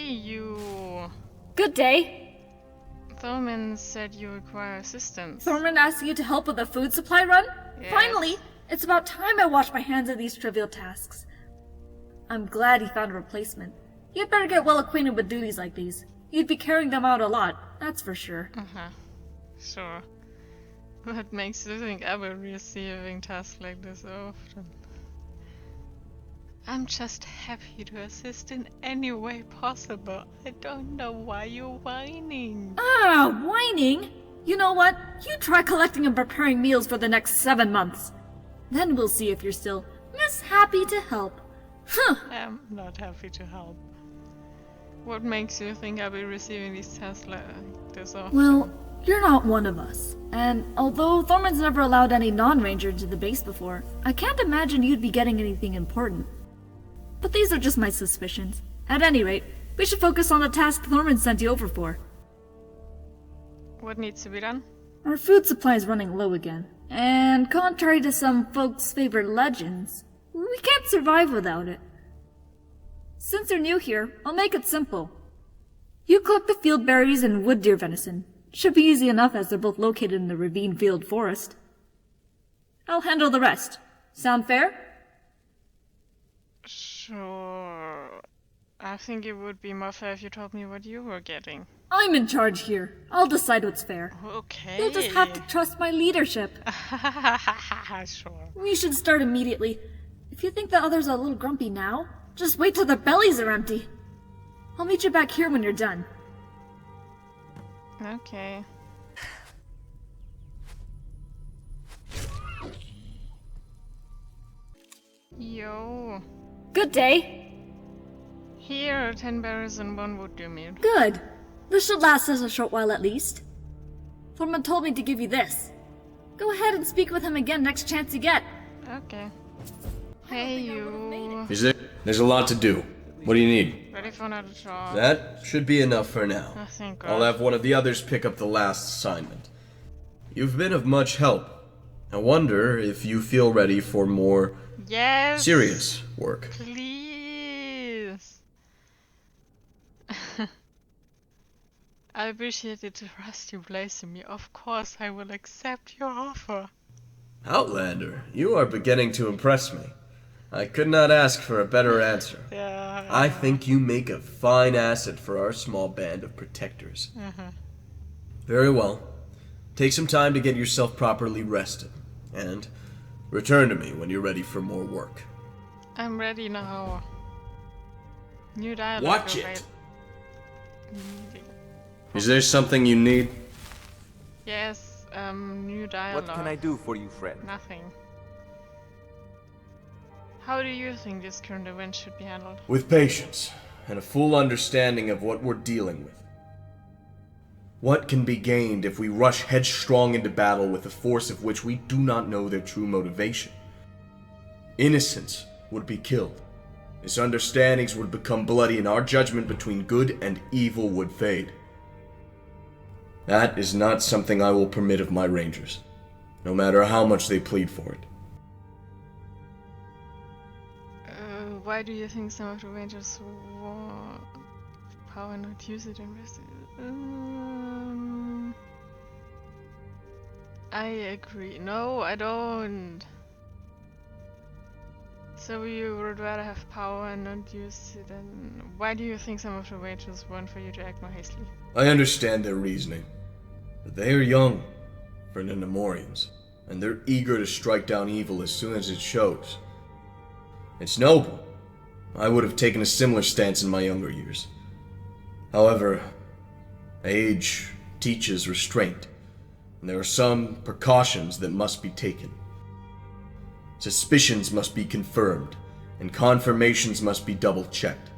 Hey, you! Good day. Thorman said you require assistance. Thorman asked you to help with a food supply run? Yes. Finally! It's about time I washed my hands of these trivial tasks. I'm glad he found a replacement. You'd better get well acquainted with duties like these. You'd be carrying them out a lot, that's for sure. Sure. What makes you think I will be receiving tasks like this often? I'm just happy to assist in any way possible. I don't know why you're whining. Ah, whining? You know what? You try collecting and preparing meals for the next 7 months. Then we'll see if you're still Miss Happy to help. Huh. I'm not happy to help. What makes you think I'll be receiving these tasks like this often? Well, you're not one of us. And although Thorman's never allowed any non-ranger into the base before, I can't imagine you'd be getting anything important. But these are just my suspicions. At any rate, we should focus on the task Thorman sent you over for. What needs to be done? Our food supply is running low again. And contrary to some folks' favorite legends, we can't survive without it. Since you're new here, I'll make it simple. You collect the field berries and wood deer venison. Should be easy enough as they're both located in the ravine field forest. I'll handle the rest. Sound fair? Sure. I think it would be more fair if you told me what you were getting. I'm in charge here. I'll decide what's fair. Okay. You'll just have to trust my leadership. Sure. We should start immediately. If you think the others are a little grumpy now, just wait till their bellies are empty. I'll meet you back here when you're done. Okay. Yo. Good day. Here are 10 berries and 1 wood deer meat. Good. This should last us a short while at least. Thorman told me to give you this. Go ahead and speak with him again next chance you get. Okay. Hey, you. There's a lot to do. What do you need? Ready for another job? That should be enough for now. I think I'll have one of the others pick up the last assignment. You've been of much help. I wonder if you feel ready for more serious work. Please. I appreciate the trust you place in me. Of course, I will accept your offer. Outlander, you are beginning to impress me. I could not ask for a better answer. Yeah. I think you make a fine asset for our small band of protectors. Very well. Take some time to get yourself properly rested, and return to me when you're ready for more work. I'm ready now. New dialogue. Watch it! Is there something you need? Yes, new dialogue. What can I do for you, friend? Nothing. How do you think this current event should be handled? With patience, and a full understanding of what we're dealing with. What can be gained if we rush headstrong into battle with a force of which we do not know their true motivation? Innocents would be killed. Misunderstandings would become bloody, and our judgment between good and evil would fade. That is not something I will permit of my rangers, no matter how much they plead for it. Why do you think some of the rangers want power and not use it and rest I agree. No, I don't. So you would rather have power and not use it, and why do you think some of the rangers want for you to act more hastily? I understand their reasoning, but they are young for Nenamorians, and they're eager to strike down evil as soon as it shows. It's noble. I would have taken a similar stance in my younger years. However, age teaches restraint, and there are some precautions that must be taken. Suspicions must be confirmed, and confirmations must be double-checked.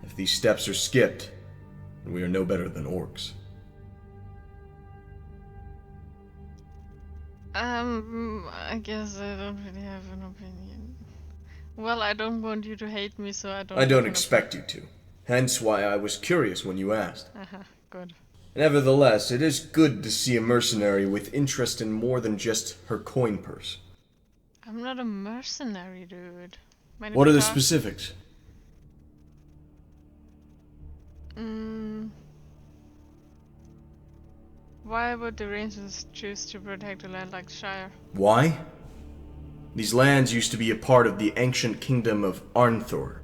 If these steps are skipped, then we are no better than orcs. I guess I don't really have an opinion. Well, I don't want you to hate me, so I don't... I don't expect you to. Hence why I was curious when you asked. Good. Nevertheless, it is good to see a mercenary with interest in more than just her coin purse. I'm not a mercenary, dude. What are the specifics? Mm, why would the Rangers choose to protect a land like Shire? Why? These lands used to be a part of the ancient kingdom of Arnthor.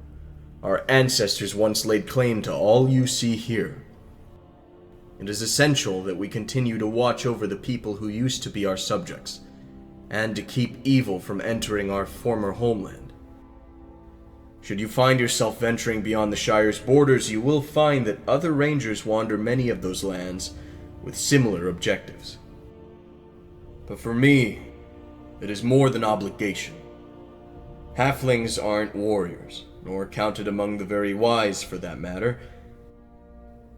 Our ancestors once laid claim to all you see here. It is essential that we continue to watch over the people who used to be our subjects, and to keep evil from entering our former homeland. Should you find yourself venturing beyond the Shire's borders, you will find that other rangers wander many of those lands with similar objectives. But for me, it is more than obligation. Halflings aren't warriors, nor counted among the very wise for that matter.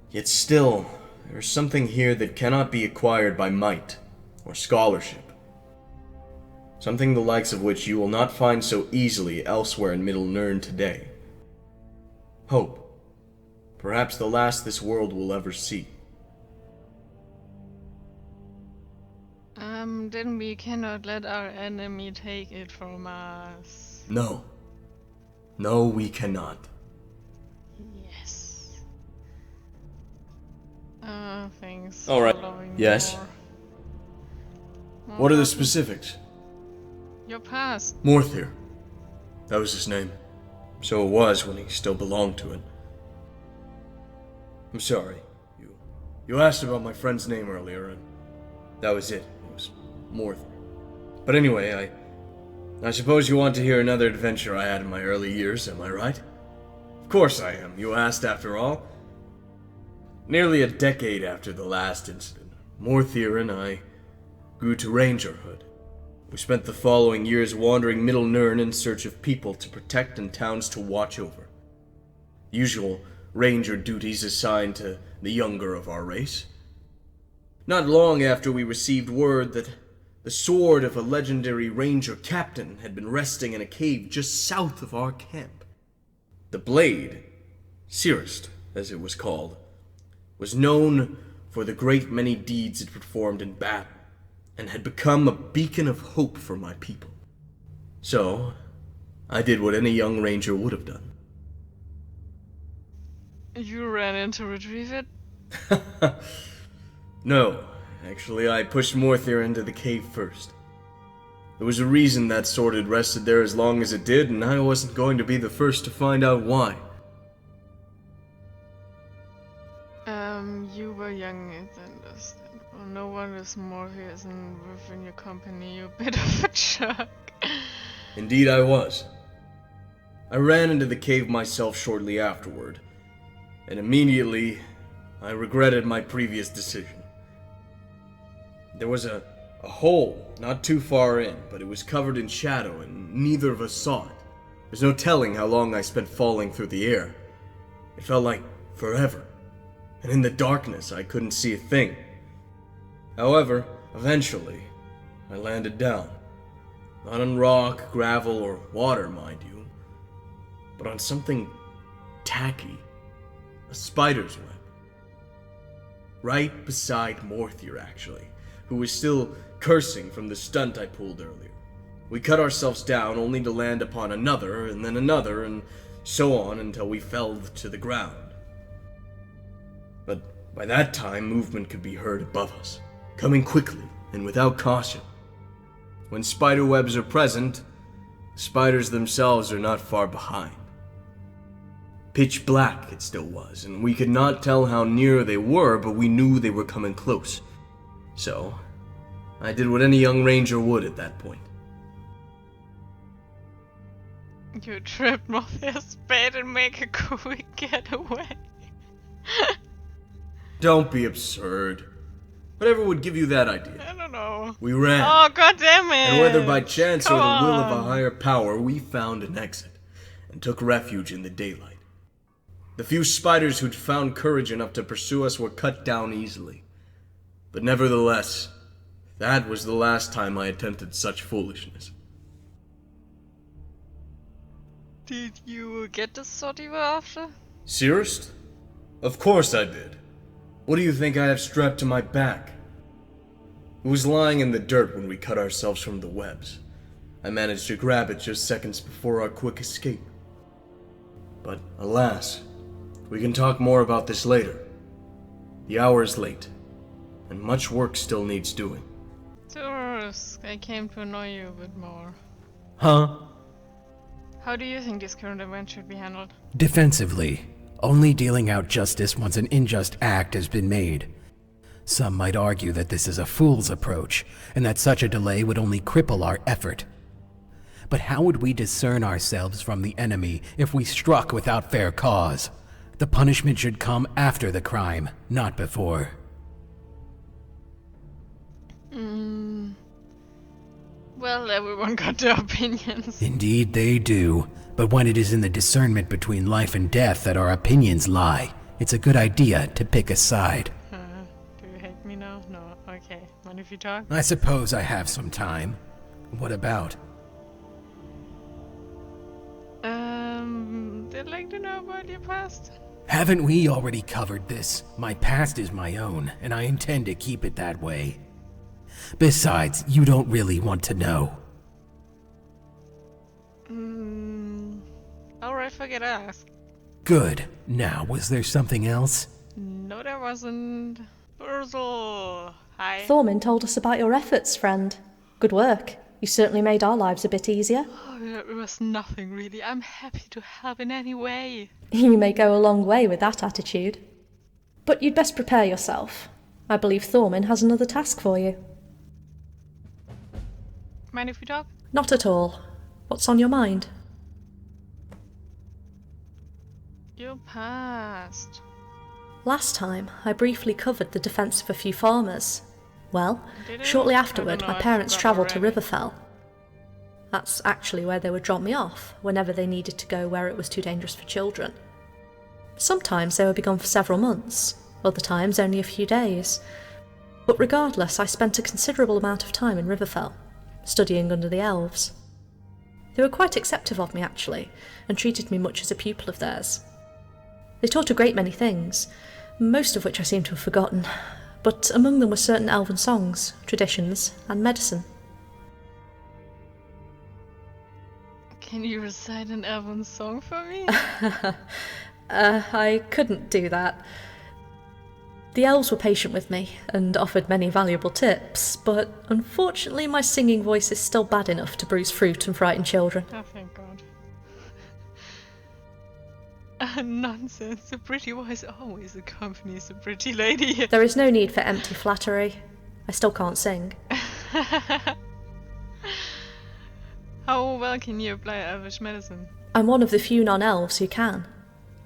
Yet still, there is something here that cannot be acquired by might or scholarship. Something the likes of which you will not find so easily elsewhere in Middle Nirn today. Hope. Perhaps the last this world will ever see. Then we cannot let our enemy take it from us. No. No, we cannot. Yes. Thanks. All right. Following Yes? more What are the specifics? Your past. Morthir. That was his name. So it was when he still belonged to it. I'm sorry. You asked about my friend's name earlier, and that was it. It was Morthir. But anyway, I suppose you want to hear another adventure I had in my early years, am I right? Of course I am. You asked after all. Nearly a decade after the last incident, Morthir and I grew to rangerhood. We spent the following years wandering Middle Nirn in search of people to protect and towns to watch over. Usual ranger duties assigned to the younger of our race. Not long after we received word that the sword of a legendary ranger captain had been resting in a cave just south of our camp. The blade, Cirist, as it was called, was known for the great many deeds it performed in battle, and had become a beacon of hope for my people. So, I did what any young ranger would have done. You ran in to retrieve it? No, actually I pushed Morthir into the cave first. There was a reason that sword had rested there as long as it did, and I wasn't going to be the first to find out why. You were young and understand. Well, no one is more here isn't within your company, you bit of a jerk. Indeed I was. I ran into the cave myself shortly afterward, and immediately I regretted my previous decision. There was a hole not too far in, but it was covered in shadow and neither of us saw it. There's no telling how long I spent falling through the air. It felt like forever, and in the darkness I couldn't see a thing. However, eventually, I landed down. Not on rock, gravel, or water, mind you, but on something tacky. A spider's web. Right beside Morthir, actually, who was still cursing from the stunt I pulled earlier. We cut ourselves down only to land upon another, and then another, and so on until we fell to the ground. But by that time, movement could be heard above us, coming quickly and without caution. When spider webs are present, the spiders themselves are not far behind. Pitch black it still was, and we could not tell how near they were, but we knew they were coming close. So, I did what any young ranger would at that point. You tripped Morthir's bait and make a quick getaway. Don't be absurd. Whatever would give you that idea? I don't know. We ran. Oh, god damn it! And whether by chance Come or the will of a on. higher power, we found an exit and took refuge in the daylight. The few spiders who'd found courage enough to pursue us were cut down easily. But nevertheless, that was the last time I attempted such foolishness. Did you get the sword you were after? Cirist? Of course I did. What do you think I have strapped to my back? It was lying in the dirt when we cut ourselves from the webs. I managed to grab it just seconds before our quick escape. But alas, We can talk more about this later. The hour is late, and much work still needs doing. Taurus, I came to annoy you a bit more. Huh? How do you think this current event should be handled? Defensively. Only dealing out justice once an unjust act has been made. Some might argue that this is a fool's approach, and that such a delay would only cripple our effort. But how would we discern ourselves from the enemy if we struck without fair cause? The punishment should come after the crime, not before. Well, everyone got their opinions. Indeed they do, but when it is in the discernment between life and death that our opinions lie, it's a good idea to pick a side. Do you hate me now? No, okay. Mind if you talk? I suppose I have some time. What about? They'd like to know about your past. Haven't we already covered this? My past is my own, and I intend to keep it that way. Besides, you don't really want to know. Alright, forget I asked. Good. Now, was there something else? No, there wasn't. Ursel, hi. Thorman told us about your efforts, friend. Good work. You certainly made our lives a bit easier. Oh, it was nothing really. I'm happy to help in any way. You may go a long way with that attitude. But you'd best prepare yourself. I believe Thorman has another task for you. Mind if we talk? Not at all. What's on your mind? Your past. Last time, I briefly covered the defence of a few farmers. Well, Did it? shortly I afterward, don't know, my I parents forgot travelled to already. Riverfell. That's actually where they would drop me off, whenever they needed to go where it was too dangerous for children. Sometimes they would be gone for several months, other times only a few days. But regardless, I spent a considerable amount of time in Riverfell, studying under the elves. They were quite acceptive of me, actually, and treated me much as a pupil of theirs. They taught a great many things, most of which I seem to have forgotten, but among them were certain elven songs, traditions, and medicine. Can you recite an elven song for me? I couldn't do that. The elves were patient with me, and offered many valuable tips, but unfortunately my singing voice is still bad enough to bruise fruit and frighten children. Oh, thank God. Nonsense. A pretty voice always accompanies a pretty lady. There is no need for empty flattery. I still can't sing. How well can you apply Elvish medicine? I'm one of the few non-elves who can.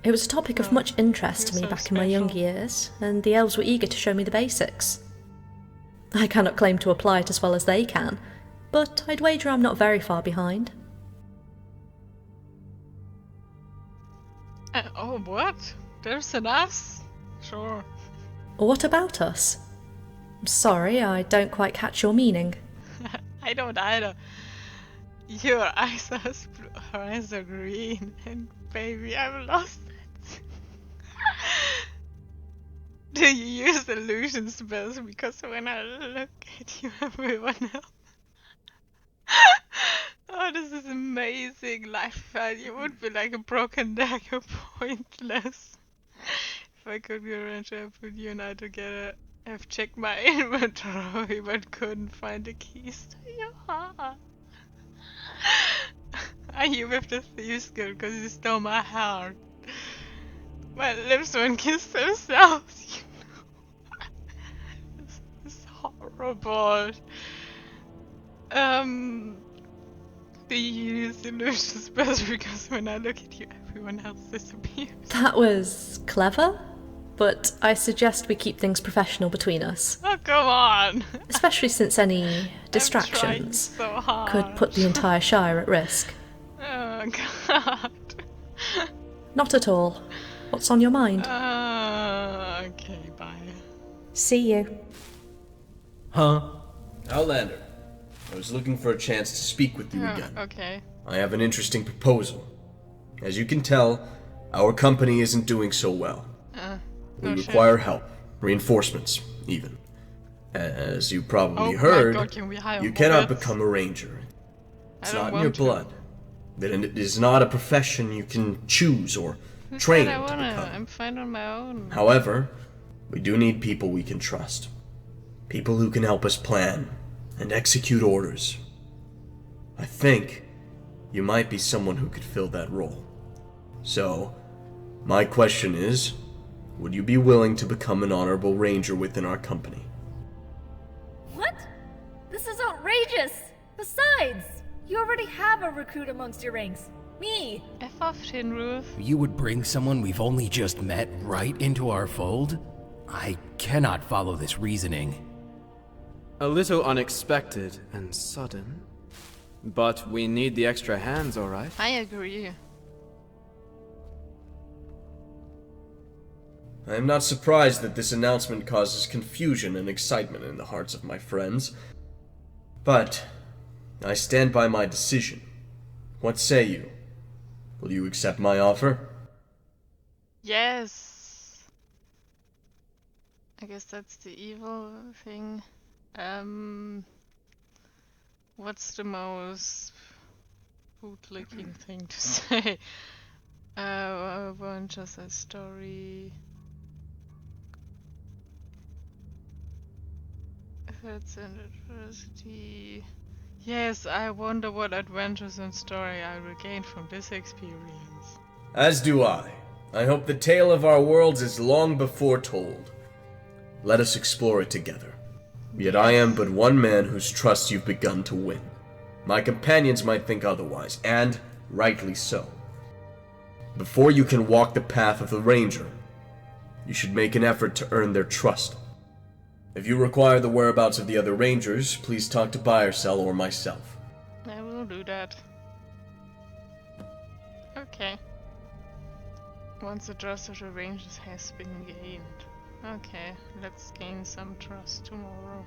It was a topic of much interest to you're me so back in my young special. years, and the elves were eager to show me the basics. I cannot claim to apply it as well as they can, but I'd wager I'm not very far behind. Oh, what? There's an us? Sure. What about us? Sorry, I don't quite catch your meaning. I don't either. Your eyes are blue, her eyes are green, and baby, I've lost it. Do you use illusion spells? Because when I look at you, everyone else. Oh, this is amazing. Life felt you would be like a broken dagger, pointless. If I could rearrange, I'd put you and I together. I've checked my inventory, but couldn't find the keys to your heart. Are you with the thieves guild because you stole my heart? My lips won't kiss themselves, you know. This is horrible. Do you use illusion spells? Because when I look at you, everyone else disappears. That was clever, but I suggest we keep things professional between us, Oh, come on! especially since any I'm distractions trying so hard. could put the entire Shire at risk. Oh, God. Not at all. What's on your mind? Okay, bye. See you. Huh? Outlander, I was looking for a chance to speak with you again. Okay. I have an interesting proposal. As you can tell, our company isn't doing so well. We no shit. require help, reinforcements, even. As you probably Oh my heard, God, can we hire you cannot hobbits? become a ranger. It's I don't not in your want to. blood. Then it is not a profession you can choose or Who trained said I to wanna? become. I'm fine on my own. However, we do need people we can trust. People who can help us plan and execute orders. I think you might be someone who could fill that role. So, my question is, would you be willing to become an honorable ranger within our company? What? This is outrageous! Besides, you already have a recruit amongst your ranks. Me! F off, Tinruth. You would bring someone we've only just met right into our fold? I cannot follow this reasoning. A little unexpected and sudden. But we need the extra hands, alright? I agree. I am not surprised that this announcement causes confusion and excitement in the hearts of my friends. But I stand by my decision. What say you? Will you accept my offer? Yes. I guess that's the evil thing. What's the most bootlicking thing to say? One just a story. That's an adversity. Yes, I wonder what adventures and story I will gain from this experience. As do I. I hope the tale of our worlds is long before told. Let us explore it together. Yet I am but one man whose trust you've begun to win. My companions might think otherwise, and rightly so. Before you can walk the path of the Ranger, you should make an effort to earn their trust. If you require the whereabouts of the other Rangers, please talk to Buyersell or myself. I will do that. Okay. Once the trust of the Rangers has been gained. Okay, let's gain some trust tomorrow.